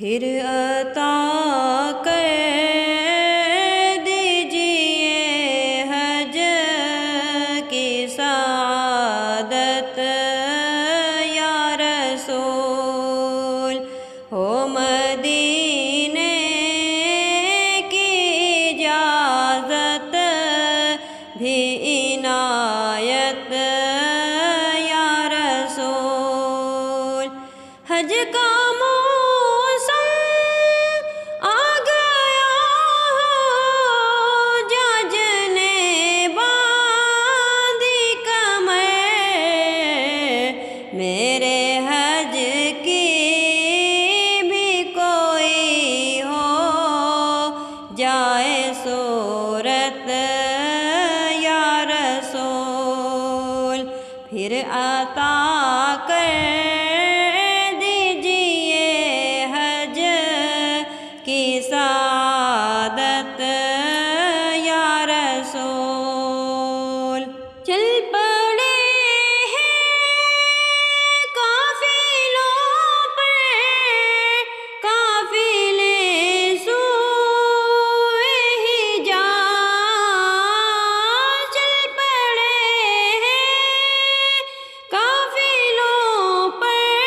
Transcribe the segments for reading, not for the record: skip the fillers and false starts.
پھر عطا کر دیجئے حج کی سعادت یا رسول، ہو مدینے کی اجازت بھی عنایت یا رسول۔ حج کا موسم آ گیا ہو، جج نے باندھی کمر، میرے حج کی بھی کوئی ہو جائے صورت یا رسول، پھر عطا کر دیجئے حج کی سعادت یا رسول۔ چل پڑے ہیں قافلوں پر قافلے سوئے حجاز، چل پڑے ہیں قافلوں پر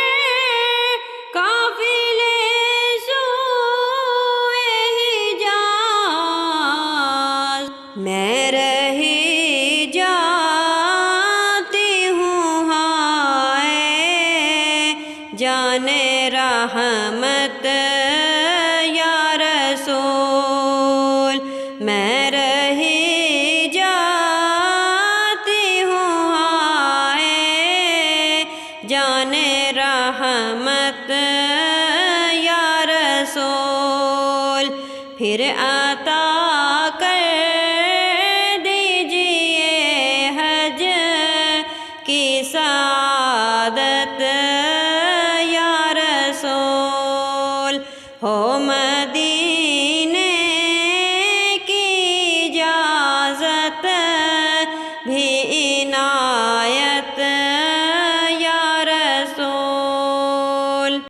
قافلے سوئے حجاز، میں رہی جاتی ہوں ہائے جان رحمت یا رسول، میں رہی جاتی ہوں ہائے جان رحمت یا رسول، پھر عطا کر دیجئے حج کی سعادت یا رسول، ہو مدینے کی اجازت بھی